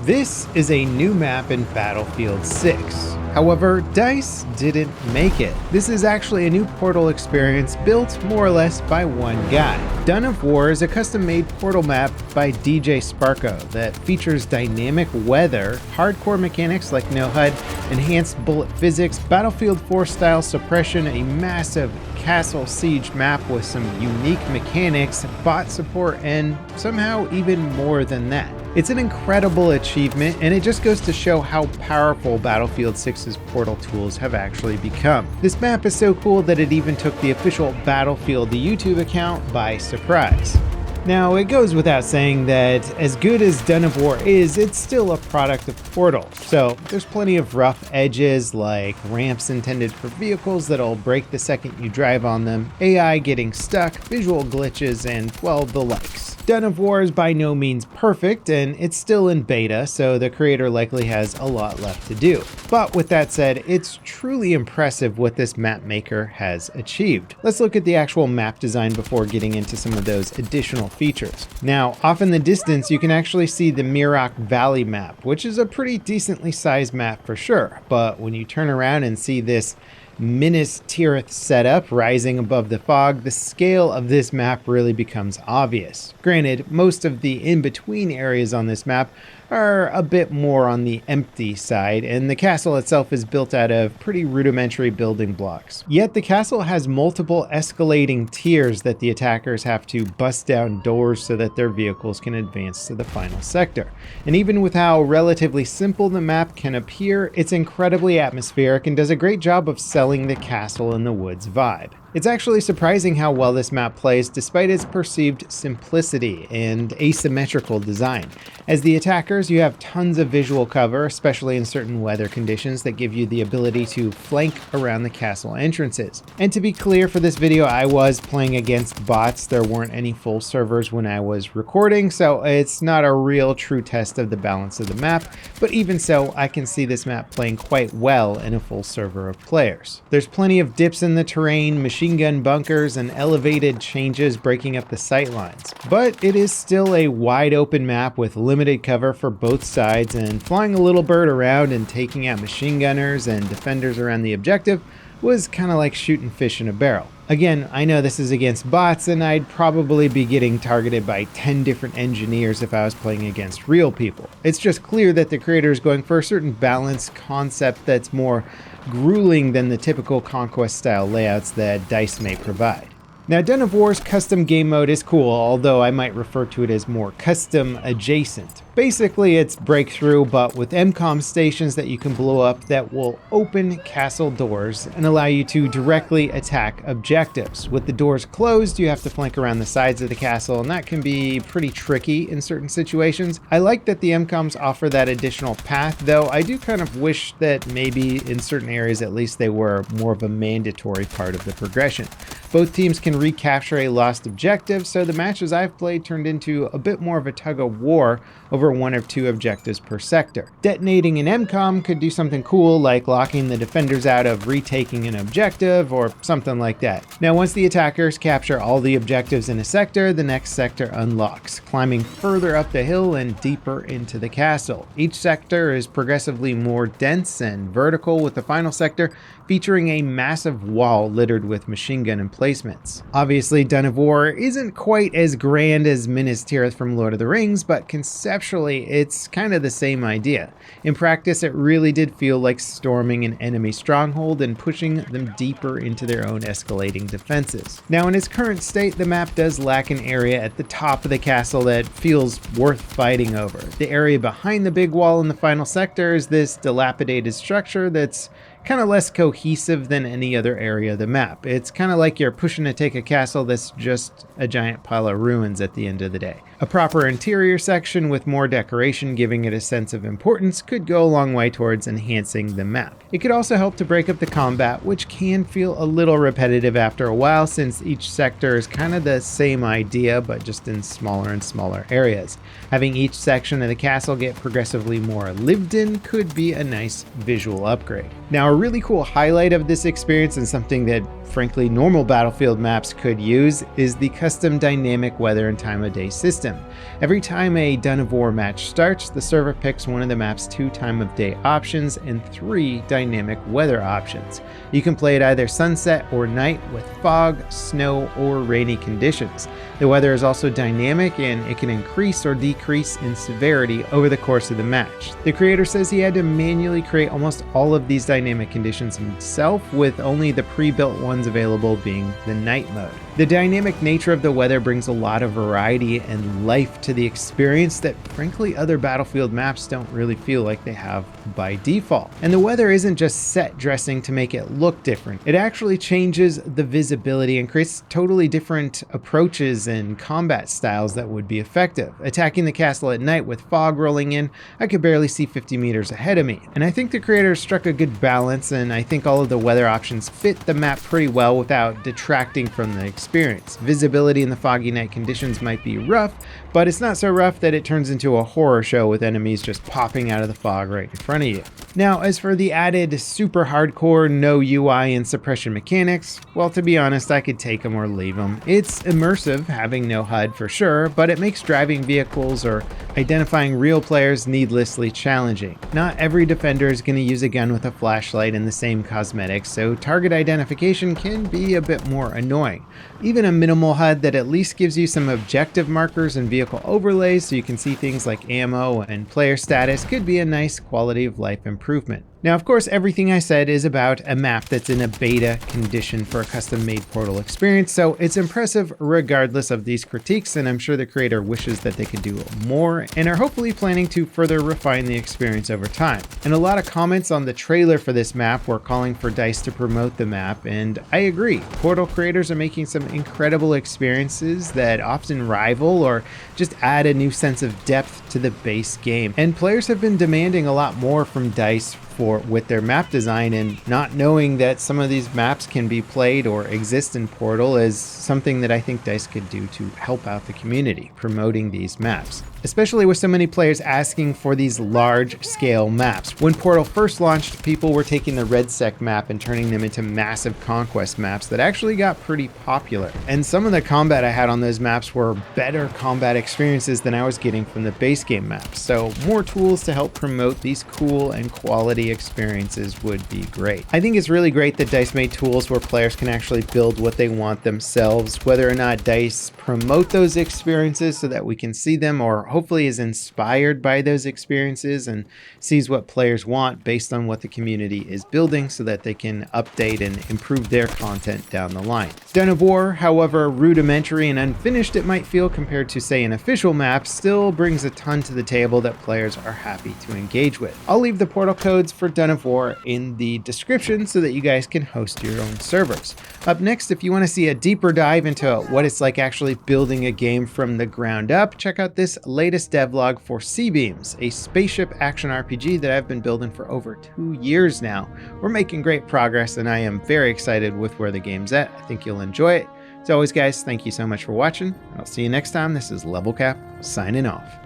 This is a new map in Battlefield 6. However, DICE didn't make it. This is actually a new Portal experience built more or less by one guy. Dawn of War is a custom-made Portal map by DJ Sparko that features dynamic weather, hardcore mechanics like no HUD, enhanced bullet physics, Battlefield 4 style suppression, a massive castle siege map with some unique mechanics, bot support, and somehow even more than that. It's an incredible achievement, and it just goes to show how powerful Battlefield 6's Portal tools have actually become. This map is so cool that it even took the official Battlefield YouTube account by surprise. Now, it goes without saying that as good as Dawn of War is, it's still a product of Portal. So there's plenty of rough edges like ramps intended for vehicles that'll break the second you drive on them, AI getting stuck, visual glitches, and well, the likes. Dawn of War is by no means perfect, and it's still in beta, so the creator likely has a lot left to do. But with that said, it's truly impressive what this map maker has achieved. Let's look at the actual map design before getting into some of those additional features. Now, off in the distance, you can actually see the Mirach Valley map, which is a pretty decently sized map for sure. But when you turn around and see this Minas Tirith setup rising above the fog, the scale of this map really becomes obvious. Granted, most of the in-between areas on this map are a bit more on the empty side, and the castle itself is built out of pretty rudimentary building blocks. Yet the castle has multiple escalating tiers that the attackers have to bust down doors so that their vehicles can advance to the final sector. And even with how relatively simple the map can appear, it's incredibly atmospheric and does a great job of selling the castle in the woods vibe. It's actually surprising how well this map plays despite its perceived simplicity and asymmetrical design. As the attackers, you have tons of visual cover, especially in certain weather conditions that give you the ability to flank around the castle entrances. And to be clear, for this video, I was playing against bots. There weren't any full servers when I was recording, so it's not a real true test of the balance of the map, but even so, I can see this map playing quite well in a full server of players. There's plenty of dips in the terrain, machine gun bunkers, and elevated changes breaking up the sight lines. But it is still a wide open map with limited cover for both sides, and flying a little bird around and taking out machine gunners and defenders around the objective was kind of like shooting fish in a barrel. Again, I know this is against bots, and I'd probably be getting targeted by 10 different engineers if I was playing against real people. It's just clear that the creator is going for a certain balanced concept that's more grueling than the typical conquest style layouts that DICE may provide. Now, Dawn of War's custom game mode is cool, although I might refer to it as more custom adjacent. Basically, it's breakthrough, but with MCOM stations that you can blow up that will open castle doors and allow you to directly attack objectives. With the doors closed, you have to flank around the sides of the castle, and that can be pretty tricky in certain situations. I like that the MCOMs offer that additional path, though I do kind of wish that maybe in certain areas at least they were more of a mandatory part of the progression. Both teams can recapture a lost objective, so the matches I've played turned into a bit more of a tug of war over one or two objectives per sector. Detonating an MCOM could do something cool like locking the defenders out of retaking an objective or something like that. Now, once the attackers capture all the objectives in a sector, the next sector unlocks, climbing further up the hill and deeper into the castle. Each sector is progressively more dense and vertical, with the final sector featuring a massive wall littered with machine gun emplacements. Obviously, Dawn of War isn't quite as grand as Minas Tirith from Lord of the Rings, but conceptually, it's kind of the same idea. In practice, it really did feel like storming an enemy stronghold and pushing them deeper into their own escalating defenses. Now, in its current state, the map does lack an area at the top of the castle that feels worth fighting over. The area behind the big wall in the final sector is this dilapidated structure that's kind of less cohesive than any other area of the map. It's kind of like you're pushing to take a castle that's just a giant pile of ruins at the end of the day. A proper interior section with more decoration giving it a sense of importance could go a long way towards enhancing the map. It could also help to break up the combat, which can feel a little repetitive after a while since each sector is kind of the same idea but just in smaller and smaller areas. Having each section of the castle get progressively more lived in could be a nice visual upgrade. Now, a really cool highlight of this experience, and something that frankly normal Battlefield maps could use, is the custom dynamic weather and time of day system. Every time a Dawn of War match starts, the server picks one of the map's 2 time of day options and 3 dynamic weather options. You can play it either sunset or night with fog, snow, or rainy conditions. The weather is also dynamic and it can increase or decrease in severity over the course of the match. The creator says he had to manually create almost all of these dynamic conditions himself, with only the pre-built ones available being the night mode. The dynamic nature of the weather brings a lot of variety and life to the experience that frankly other Battlefield maps don't really feel like they have by default. And the weather isn't just set dressing to make it look different. It actually changes the visibility and creates totally different approaches and combat styles that would be effective. Attacking the castle at night with fog rolling in, I could barely see 50 meters ahead of me. And I think the creator struck a good balance, and I think all of the weather options fit the map pretty well without detracting from the experience. Visibility in the foggy night conditions might be rough, but it's not so rough that it turns into a horror show with enemies just popping out of the fog right in front of you. Now, as for the added super hardcore no UI and suppression mechanics, well, to be honest, I could take them or leave them. It's immersive having no HUD for sure, but it makes driving vehicles or identifying real players needlessly challenging. Not every defender is going to use a gun with a flashlight and the same cosmetics, so target identification can be a bit more annoying. Even a minimal HUD that at least gives you some objective markers and vehicle overlays so you can see things like ammo and player status could be a nice quality of life improvement. Now, of course, everything I said is about a map that's in a beta condition for a custom-made Portal experience, so it's impressive regardless of these critiques, and I'm sure the creator wishes that they could do more and are hopefully planning to further refine the experience over time. And a lot of comments on the trailer for this map were calling for DICE to promote the map, and I agree. Portal creators are making some incredible experiences that often rival or just add a new sense of depth to the base game, and players have been demanding a lot more from DICE with their map design, and not knowing that some of these maps can be played or exist in Portal is something that I think DICE could do to help out the community promoting these maps, especially with so many players asking for these large-scale maps. When Portal first launched, people were taking the RedSec map and turning them into massive conquest maps that actually got pretty popular. And some of the combat I had on those maps were better combat experiences than I was getting from the base game maps. So more tools to help promote these cool and quality experiences would be great. I think it's really great that DICE made tools where players can actually build what they want themselves. Whether or not DICE promote those experiences so that we can see them, or hopefully is inspired by those experiences and sees what players want based on what the community is building so that they can update and improve their content down the line. Dawn of War, however rudimentary and unfinished it might feel compared to, say, an official map, still brings a ton to the table that players are happy to engage with. I'll leave the Portal codes for Dawn of War in the description so that you guys can host your own servers. Up next, if you want to see a deeper dive into what it's like actually building a game from the ground up, check out this latest devlog for Seabeams, a spaceship action RPG that I've been building for over 2 years now. We're making great progress and I am very excited with where the game's at. I think you'll enjoy it. As always, guys, thank you so much for watching. I'll see you next time. This is Level Cap signing off.